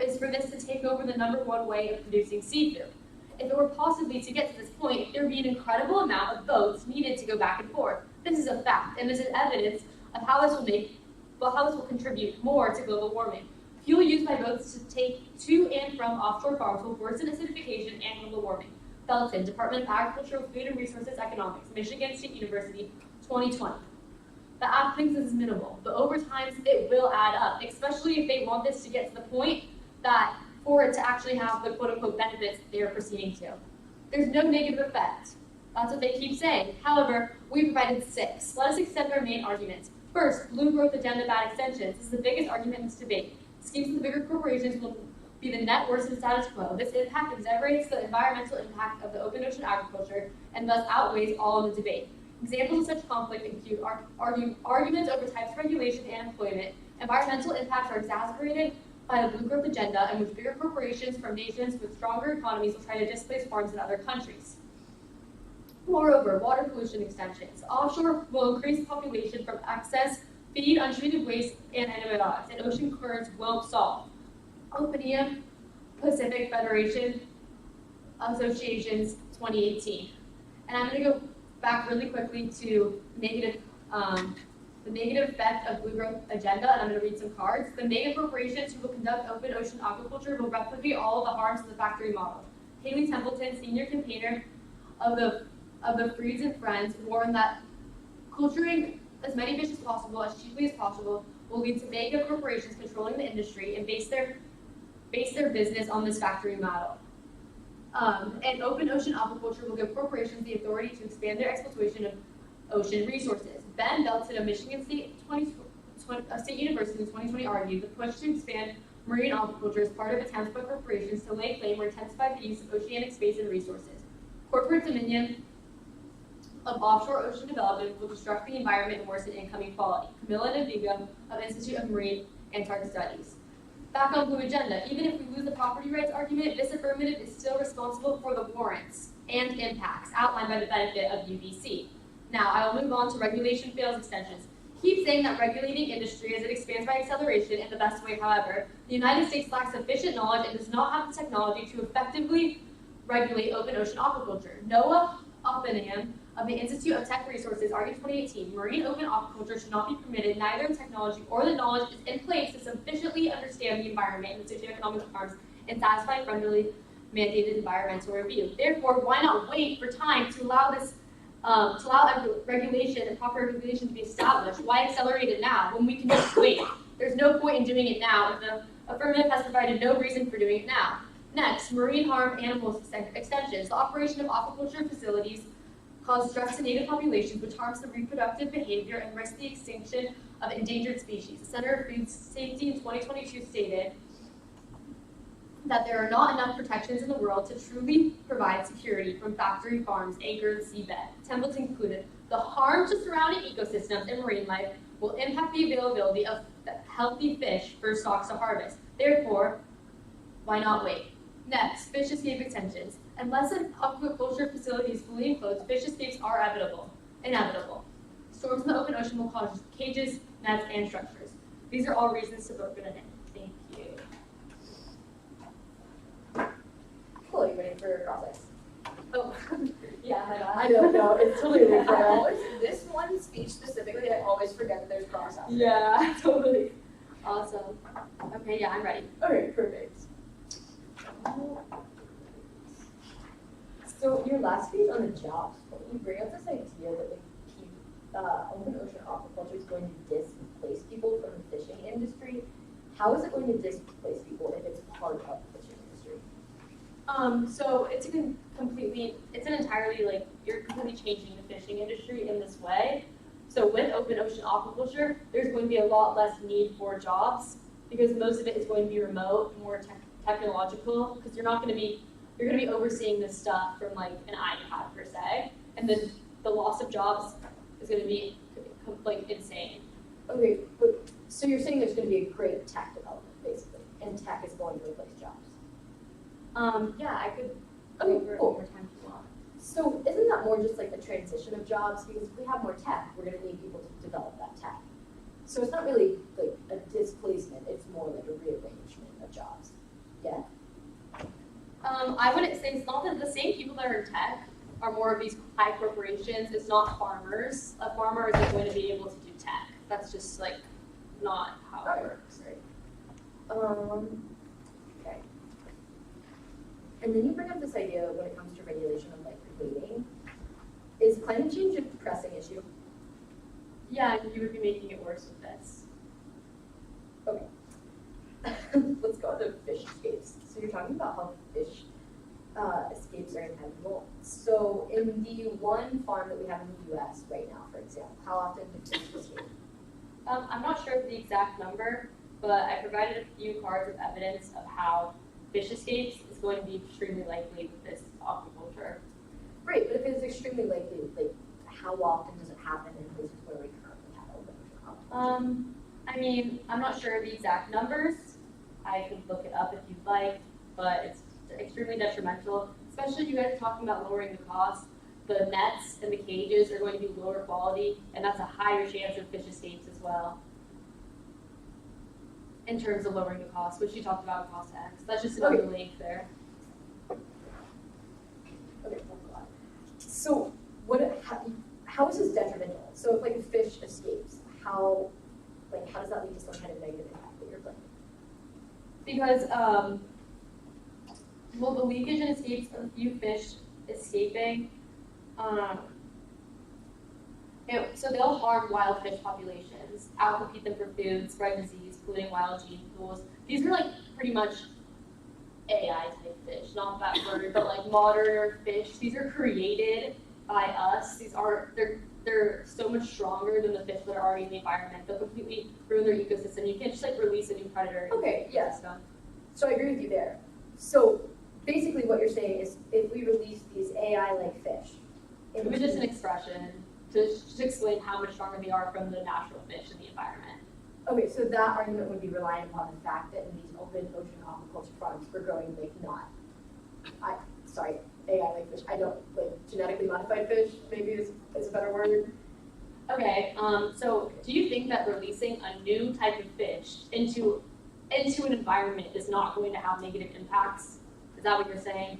is for this to take over the #1 way of producing seafood. If it were possibly to get to this point, there would be an incredible amount of boats needed to go back and forth. This is a fact, and this is evidence of how this will contribute more to global warming. Fuel used by boats to take to and from offshore farms will worsen acidification and global warming. Felton, Department of Agricultural, Food and Resources Economics, Michigan State University, 2020. The act thinks this is minimal, but over time it will add up, especially if they want this to get to the point that for it to actually have the quote-unquote benefits they are proceeding to. There's no negative effect. That's what they keep saying. However, we provided 6. Let us extend our main arguments. First, blue growth agenda bad extensions. This is the biggest argument in this debate. Schemes of the bigger corporations will be the net worsened status quo. This impact exaggerates the environmental impact of the open ocean agriculture and thus outweighs all in the debate. Examples of such conflict include arguments over types of regulation and employment. Environmental impacts are exacerbated by the blue growth agenda, in which bigger corporations from nations with stronger economies will try to displace farms in other countries. Moreover, water pollution extensions. Offshore will increase population from excess feed, untreated waste, and antibiotics, and ocean currents won't solve. Opinia Pacific Federation Associations 2018. And I'm going to go back really quickly to the negative effect of blue growth agenda, and I'm going to read some cards. The mega corporations who will conduct open ocean aquaculture will replicate all of the harms of the factory model. Haley Templeton, senior campaigner of the Freeds and Friends, warned that culturing as many fish as possible, as cheaply as possible, will lead to mega corporations controlling the industry and base their business on this factory model. And open ocean aquaculture will give corporations the authority to expand their exploitation of ocean resources. Ben Belton of Michigan State University in 2020 argued the push to expand marine aquaculture is part of attempts by corporations to lay claim or intensify the use of oceanic space and resources. Corporate dominion of offshore ocean development will disrupt the environment and worsen income equality. Camilla Navigo of Institute of Marine Antarctic Studies. Back on blue agenda, even if we lose the property rights argument, this affirmative is still responsible for the warrants and impacts outlined by the benefit of UBC. Now, I will move on to regulation fails extensions. Keep saying that regulating industry as it expands by acceleration in the best way, however, the United States lacks sufficient knowledge and does not have the technology to effectively regulate open ocean aquaculture. Noah Oppenham of the Institute of Tech Resources argued in 2018, marine open aquaculture should not be permitted, neither the technology or the knowledge is in place to sufficiently understand the environment and the socioeconomic harms and satisfy federally mandated environmental review. Therefore, why not wait for time to allow this regulation and proper regulation to be established? Why accelerate it now when we can just wait? There's no point in doing it now if the affirmative has provided no reason for doing it now. Next, marine harm animals extensions. The operation of aquaculture facilities cause stress to native populations, which harms the reproductive behavior and risks the extinction of endangered species. The Center of Food Safety in 2022 stated that there are not enough protections in the world to truly provide security from factory farms anchored in the seabed. Templeton concluded, the harm to surrounding ecosystems and marine life will impact the availability of healthy fish for stocks to harvest. Therefore, why not wait? Next, fish escape extensions. Unless an aquaculture facility is fully enclosed, fish escapes are inevitable. Storms in the open ocean will cause cages, nets, and structures. These are all reasons to vote for the name. Thank you. Cool, you ready for your process? Oh, yeah, I don't know. It's totally different. This one speech specifically, I always forget that there's cross out. Yeah, totally. Awesome. Okay, yeah, I'm ready. Okay, perfect. So your last page on the jobs, you bring up this idea that open ocean aquaculture is going to displace people from the fishing industry. How is it going to displace people if it's part of the fishing industry? So it's an entirely, like, you're completely changing the fishing industry in this way. So with open ocean aquaculture, there's going to be a lot less need for jobs because most of it is going to be remote, more technological, because you're going to be overseeing this stuff from like an iPad per se, and then the loss of jobs is going to be like insane. Okay, but so you're saying there's going to be a great tech development, basically, and tech is going to replace jobs. Yeah, I could Okay, go over it cool. one more time if you want. So isn't that more just like a transition of jobs? Because if we have more tech, we're going to need people to develop that tech. So it's not really like a displacement, it's more like a rearrangement of jobs. Yeah? I wouldn't say, it's not that the same people that are in tech are more of these high corporations. It's not farmers. A farmer isn't going to be able to do tech. That's just like not how it works, right? Okay. And then you bring up this idea when it comes to regulation of like weighting. Is climate change a pressing issue? Yeah, you would be making it worse with this. Okay. Let's go to fish escapes. So you're talking about how fish escapes are inevitable. So in the one farm that we have in the U.S. right now, for example, how often do fish escape? I'm not sure of the exact number, but I provided a few cards of evidence of how fish escapes is going to be extremely likely with this aquaculture. Great, but if it's extremely likely, like how often does it happen in places where we currently have open aquaculture? I mean, I'm not sure of the exact numbers. I could look it up if you'd like, but it's extremely detrimental, especially if you guys are talking about lowering the cost. The nets and the cages are going to be lower quality, and that's a higher chance of fish escapes as well. In terms of lowering the cost, which you talked about cost X. That's just another link there. Okay, so how is this detrimental? So if like a fish escapes, how does that lead to some kind of negative impact that you're planning? Because, well, the leakage and escapes of a few fish escaping, so they'll harm wild fish populations, outcompete them for food, spread disease, polluting wild gene pools. These are like pretty much AI type fish, not that word, but like modern fish. These are created by us. They're so much stronger than the fish that are already in the environment. They'll completely ruin their ecosystem. You can't just like release a new predator. Okay, yes. So I agree with you there. So basically what you're saying is if we release these AI-like fish. It was just an expression to just explain how much stronger they are from the natural fish in the environment. Okay, so that argument would be relying upon the fact that in these open ocean aquaculture farms, we're growing like AI-like fish. I don't, like genetically modified fish, maybe is a better word. Okay, so do you think that releasing a new type of fish into an environment is not going to have negative impacts? Is that what you're saying?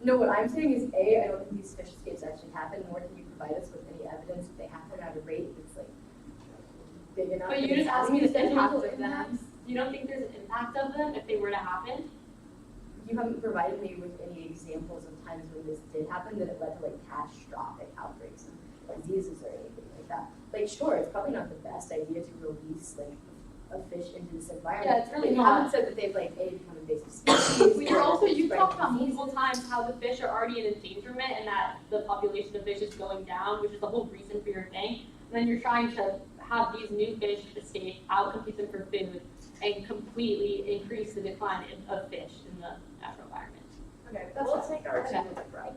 No, what I'm saying is I don't think these fish escapes actually happen, nor can you provide us with any evidence that they happen at a rate that's like big enough. But you just asked me the impact of them. You don't think there's an impact of them if they were to happen? You haven't provided me with any examples of times when this did happen that it led to like catastrophic outbreaks of diseases or anything like that. Like sure, it's probably not the best idea to release like a fish into this environment. Yeah, it's really you not. haven't said that they've like become invasive species. You've talked about multiple times how the fish are already in endangerment and that the population of fish is going down, which is the whole reason for your thing. And then you're trying to have these new fish escape, outcompete them for food, and completely increase the decline of fish in the natural environment. Okay, we'll take our 2-minute break.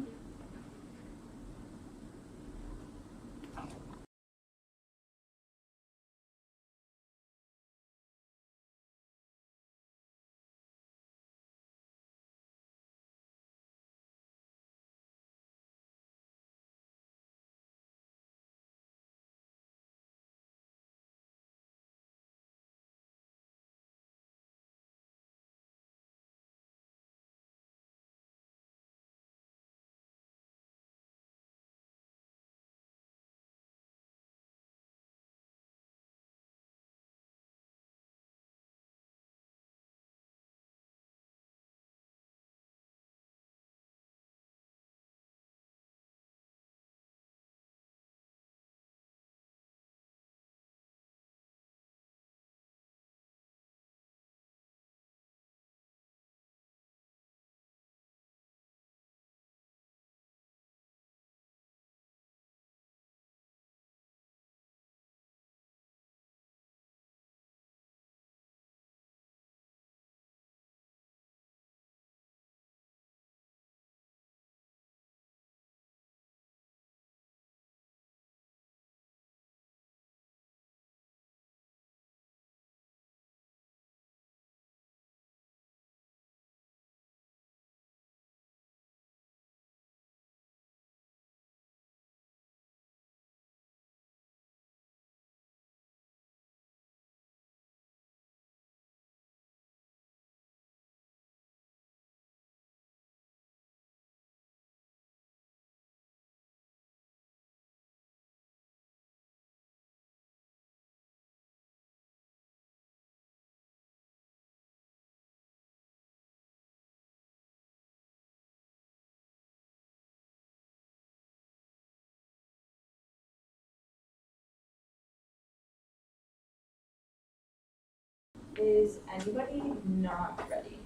Is anybody not ready?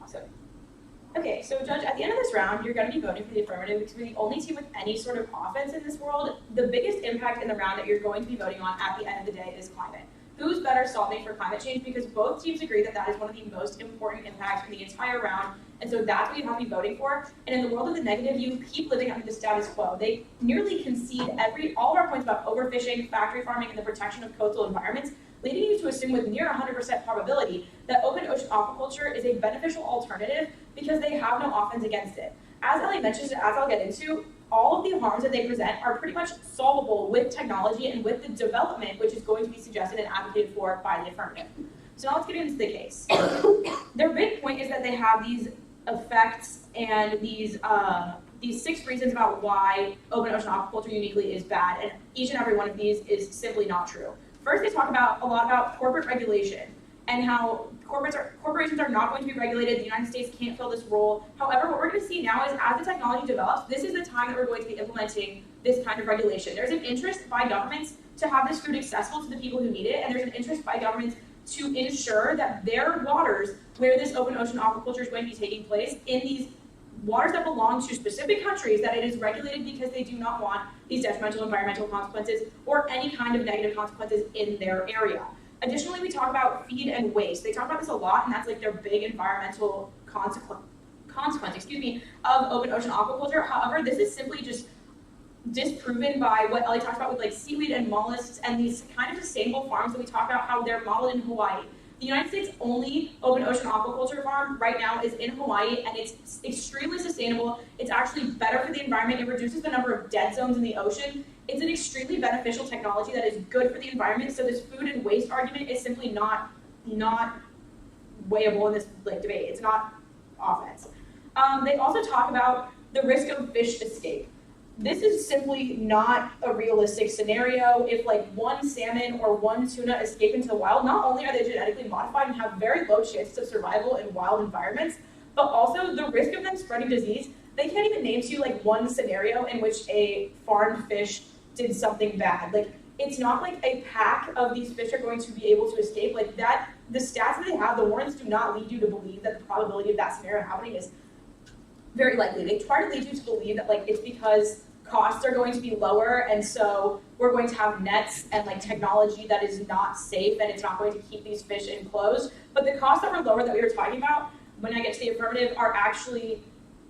Awesome. Okay, so Judge, at the end of this round, you're going to be voting for the affirmative because we're the only team with any sort of offense in this world. The biggest impact in the round that you're going to be voting on at the end of the day is climate. Who's better solving for climate change? Because both teams agree that that is one of the most important impacts in the entire round, and so that's what you have to be voting for. And in the world of the negative, you keep living under the status quo. They nearly concede all of our points about overfishing, factory farming, and the protection of coastal environments, leading you to assume with near 100% probability that open ocean aquaculture is a beneficial alternative because they have no offense against it. As Ellie mentioned, as I'll get into, all of the harms that they present are pretty much solvable with technology and with the development which is going to be suggested and advocated for by the affirmative. So now let's get into the case. Their big point is that they have these effects and these 6 reasons about why open ocean aquaculture uniquely is bad, and each and every one of these is simply not true. First, they talk a lot about corporate regulation and how corporations are not going to be regulated. The United States can't fill this role. However, what we're going to see now is as the technology develops, this is the time that we're going to be implementing this kind of regulation. There's an interest by governments to have this food accessible to the people who need it, and there's an interest by governments to ensure that their waters, where this open ocean aquaculture is going to be taking place, in these waters that belong to specific countries, that it is regulated because they do not want these detrimental environmental consequences or any kind of negative consequences in their area. Additionally, we talk about feed and waste. They talk about this a lot, and that's like their big environmental consequence of open ocean aquaculture. However, this is simply just disproven by what Ellie talks about with like seaweed and mollusks and these kind of sustainable farms that we talk about how they're modeled in Hawaii. The United States' only open ocean aquaculture farm right now is in Hawaii, and it's extremely sustainable. It's actually better for the environment. It reduces the number of dead zones in the ocean. It's an extremely beneficial technology that is good for the environment. So this food and waste argument is simply not weighable in this debate. It's not offense. They also talk about the risk of fish escape. This is simply not a realistic scenario. If one salmon or one tuna escape into the wild, not only are they genetically modified and have very low chances of survival in wild environments, but also the risk of them spreading disease. They can't even name to you one scenario in which a farmed fish did something bad. It's not like a pack of these fish are going to be able to escape. The stats that they have, the warrants do not lead you to believe that the probability of that scenario happening is very likely. They try to lead you to believe that it's because costs are going to be lower, and so we're going to have nets and technology that is not safe, and it's not going to keep these fish enclosed. But the costs that were lower that we were talking about, when I get to the affirmative, are actually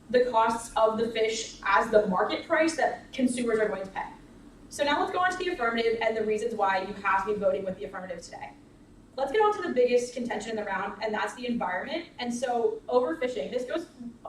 the costs of the fish as the market price that consumers are going to pay. So now let's go on to the affirmative and the reasons why you have to be voting with the affirmative today. Let's get on to the biggest contention in the round, and that's the environment. And so overfishing, this goes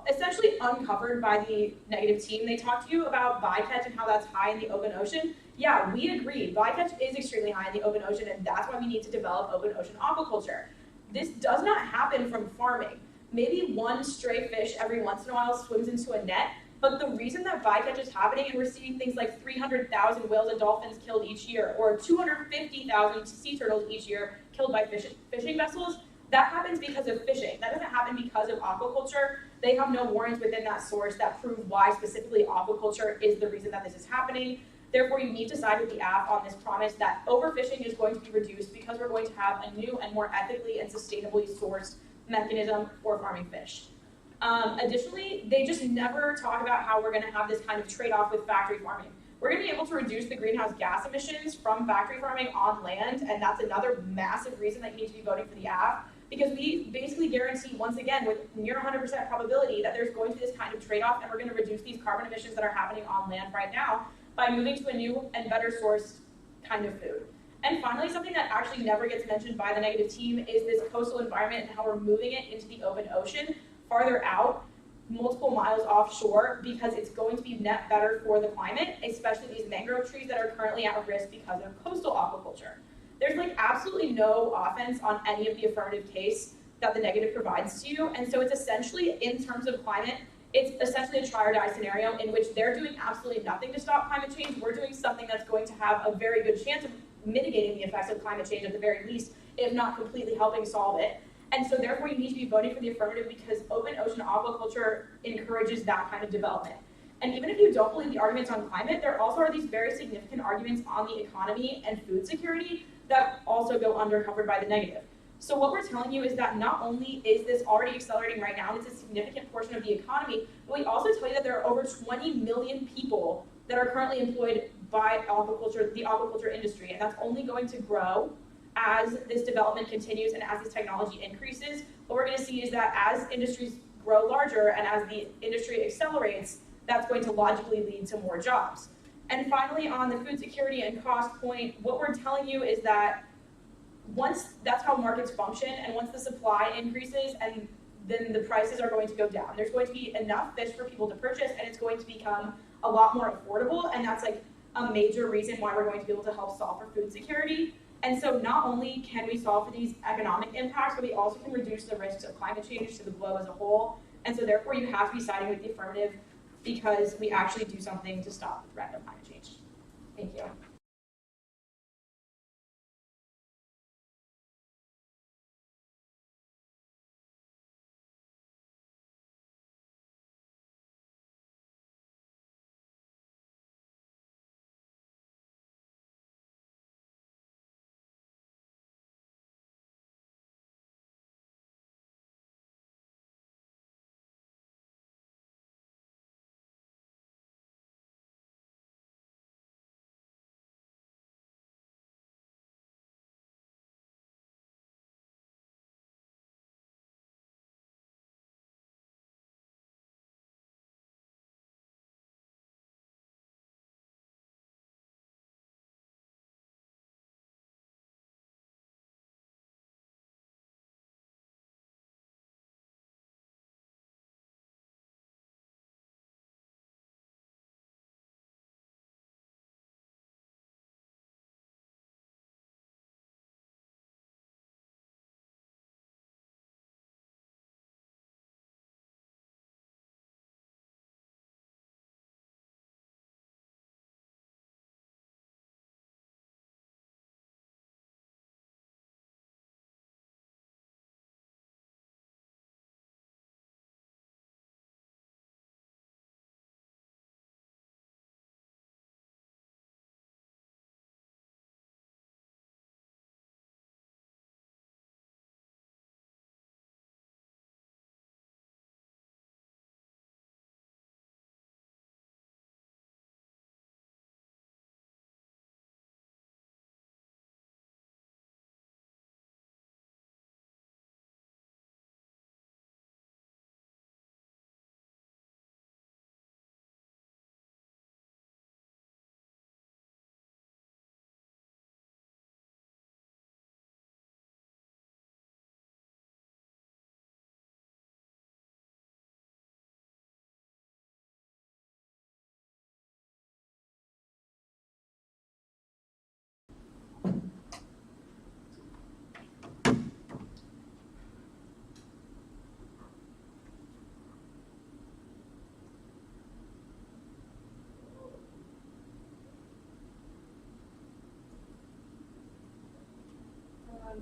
essentially uncovered by the negative team. They talk to you about bycatch and how that's high in the open ocean. Yeah, we agree. Bycatch is extremely high in the open ocean, and that's why we need to develop open ocean aquaculture. This does not happen from farming. Maybe one stray fish every once in a while swims into a net, but the reason that bycatch is happening, and we're seeing things like 300,000 whales and dolphins killed each year, or 250,000 sea turtles each year killed by fishing vessels, that happens because of fishing. That doesn't happen because of aquaculture. They have no warrants within that source that prove why specifically aquaculture is the reason that this is happening. Therefore, you need to side with the AF on this promise that overfishing is going to be reduced because we're going to have a new and more ethically and sustainably sourced mechanism for farming fish. Additionally, they just never talk about how we're going to have this kind of trade-off with factory farming. We're going to be able to reduce the greenhouse gas emissions from factory farming on land, and that's another massive reason that you need to be voting for the AF, because we basically guarantee, once again, with near 100% probability that there's going to be this kind of trade-off, and we're going to reduce these carbon emissions that are happening on land right now by moving to a new and better sourced kind of food. And finally, something that actually never gets mentioned by the negative team is this coastal environment and how we're moving it into the open ocean, farther out, multiple miles offshore, because it's going to be net better for the climate, especially these mangrove trees that are currently at risk because of coastal aquaculture. There's absolutely no offense on any of the affirmative case that the negative provides to you, and so it's essentially, in terms of climate, it's essentially a try or die scenario in which they're doing absolutely nothing to stop climate change. We're doing something that's going to have a very good chance of mitigating the effects of climate change at the very least, if not completely helping solve it. And so therefore you need to be voting for the affirmative because open ocean aquaculture encourages that kind of development. And even if you don't believe the arguments on climate, there also are these very significant arguments on the economy and food security that also go undercovered by the negative. So what we're telling you is that not only is this already accelerating right now, and it's a significant portion of the economy, but we also tell you that there are over 20 million people that are currently employed by aquaculture, the aquaculture industry, and that's only going to grow as this development continues and as this technology increases. What we're going to see is that as industries grow larger and as the industry accelerates, that's going to logically lead to more jobs. And finally, on the food security and cost point, what we're telling you is that once that's how markets function, and once the supply increases, and then the prices are going to go down. There's going to be enough fish for people to purchase, and it's going to become a lot more affordable, and that's like a major reason why we're going to be able to help solve for food security. And so not only can we solve for these economic impacts, but we also can reduce the risks of climate change to the globe as a whole. And so therefore you have to be siding with the affirmative because we actually do something to stop the threat of climate change. Thank you.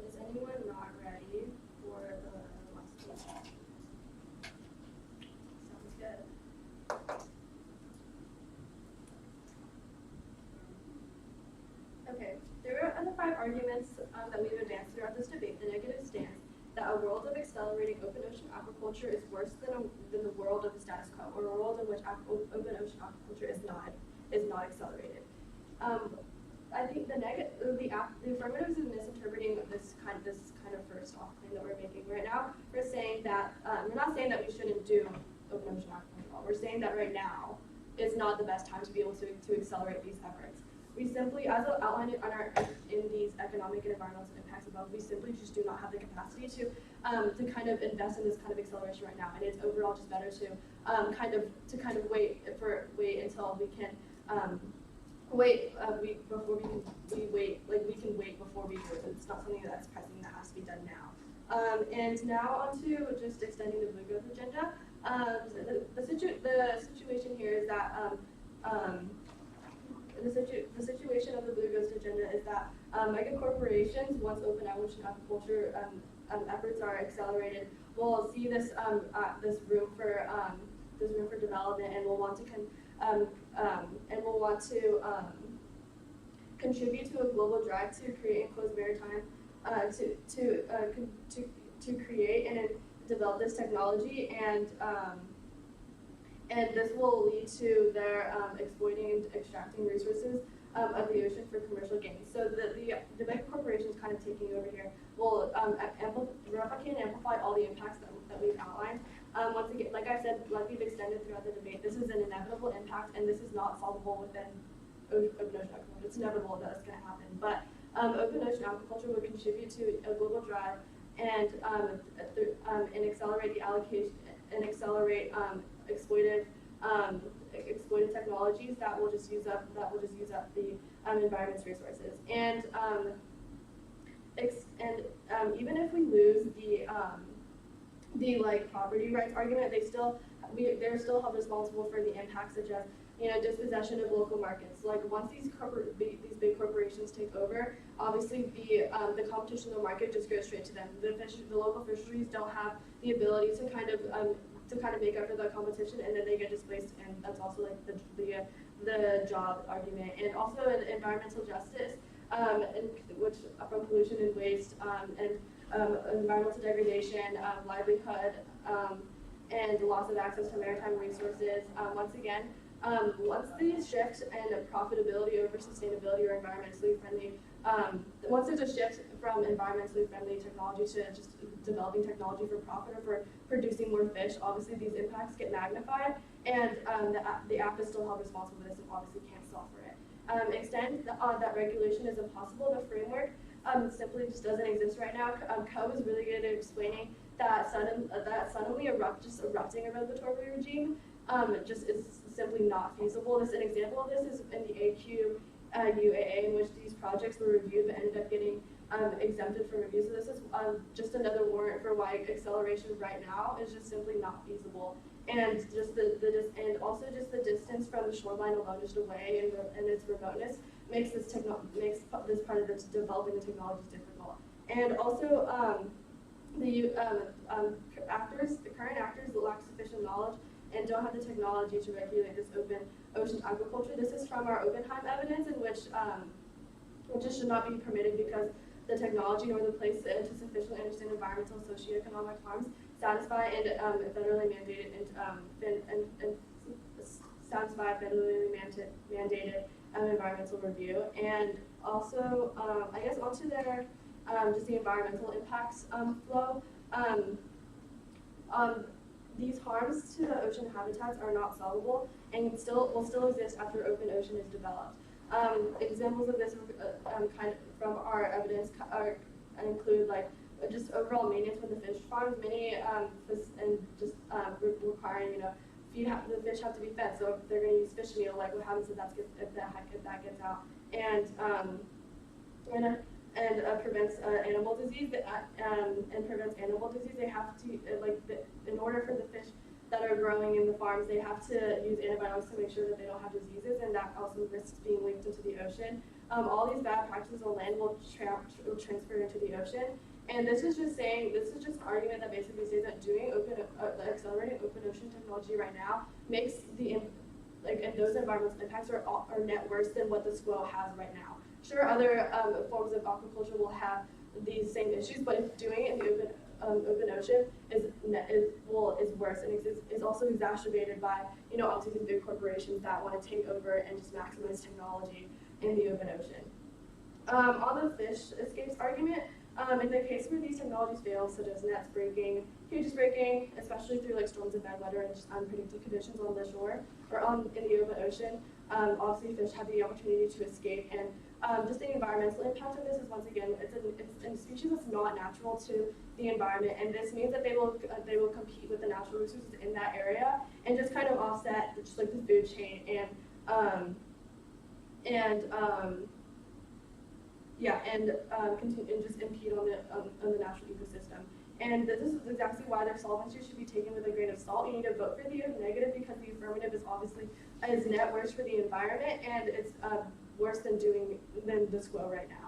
Is anyone not ready for the last one? Sounds good. Okay, there are the 5 arguments that we've advanced throughout this debate. The negative stance that a world of accelerating open ocean aquaculture is worse than the world of the status quo, or a world in which open ocean aquaculture is not accelerated. I think the affirmatives is misinterpreting this kind of first off claim that we're making right now. We're saying that we're not saying that we shouldn't do open ocean aquaculture at all. We're saying that right now is not the best time to be able to accelerate these efforts. We simply, as outlined in these economic and environmental impacts above, we simply just do not have the capacity to kind of invest in this kind of acceleration right now. And it's overall just better to kind of wait until we can. We can wait before we do it. It's not something that's pressing that has to be done now. And now on to just extending the blue growth agenda. The situation here is that the situation of the blue growth agenda is that mega corporations, once open ocean aquaculture efforts are accelerated, will see this room for development and will want to and will want to contribute to a global drive to create enclosed maritime, to create and develop this technology, and this will lead to their exploiting and extracting resources of the ocean for commercial gain. So the mega corporations kind of taking over here will replicate and amplify all the impacts that we've outlined. Once again, like I said, like we've extended throughout the debate, this is an inevitable impact, and this is not solvable within open ocean aquaculture. It's inevitable that it's going to happen. But open ocean aquaculture would contribute to a global drive and accelerate the allocation and accelerate exploitive technologies that will just use up the environment's resources. And even if we lose the like property rights argument, they're still held responsible for the impacts such as dispossession of local markets. Like once these big corporations take over, obviously the competition in the market just goes straight to them. The local fisheries don't have the ability to kind of make up for the competition, and then they get displaced, and that's also like the job argument, and also in environmental justice, which from pollution and waste, and environmental degradation, livelihood, and loss of access to maritime resources. Once again, once the shift and profitability over sustainability or environmentally friendly, once there's a shift from environmentally friendly technology to just developing technology for profit or for producing more fish, obviously these impacts get magnified, and the act is still held responsible for this and obviously can't solve for it. Extend that regulation is impossible. The framework simply just doesn't exist right now. Co is really good at explaining that suddenly erupting a regulatory regime just is simply not feasible. An example of this is in the UAA, in which these projects were reviewed but ended up getting exempted from review. So this is just another warrant for why acceleration right now is just simply not feasible. And just also the distance from the shoreline alone, just away, and its remoteness makes this part of the developing the technologies difficult. And also the current actors lack sufficient knowledge and don't have the technology to regulate this open ocean aquaculture. This is from our Oppenheim evidence, in which just should not be permitted because the technology nor the place to sufficiently understand environmental and socioeconomic harms satisfy and federally mandated and satisfy federally mandated environmental review. And also, I guess onto their just the environmental impacts flow. These harms to the ocean habitats are not solvable and will still exist after open ocean is developed. Examples of this kind of from our evidence include like just overall maintenance with the fish farms, many and just requiring the fish have to be fed, so if they're going to use fish meal, like what happens if that gets out, and prevents animal disease. And prevents animal disease. They have to in order for the fish that are growing in the farms, they have to use antibiotics to make sure that they don't have diseases, and that also risks being leaked into the ocean. All these bad practices on land will transfer into the ocean. And this is just an argument that basically says that doing accelerating open ocean technology right now makes and those environmental impacts are net worse than what the squirrel has right now. Sure, other forms of aquaculture will have these same issues, but if doing it in the open ocean is worse, and is also exacerbated by obviously these big corporations that want to take over and just maximize technology in the open ocean. On the fish escapes argument, in the case where these technologies fail, such as nets breaking, cages breaking, especially through storms and bad weather and just unpredictable conditions on the shore or in the open ocean, obviously fish have the opportunity to escape. And just the environmental impact of this is, once again, it's a species that's not natural to the environment, and this means that they will compete with the natural resources in that area and just kind of offset just the food chain and continue and just impede on the natural ecosystem. And this is exactly why their solvency should be taken with a grain of salt. You need to vote for the negative because the affirmative is net worse for the environment, and it's worse than the SQO right now.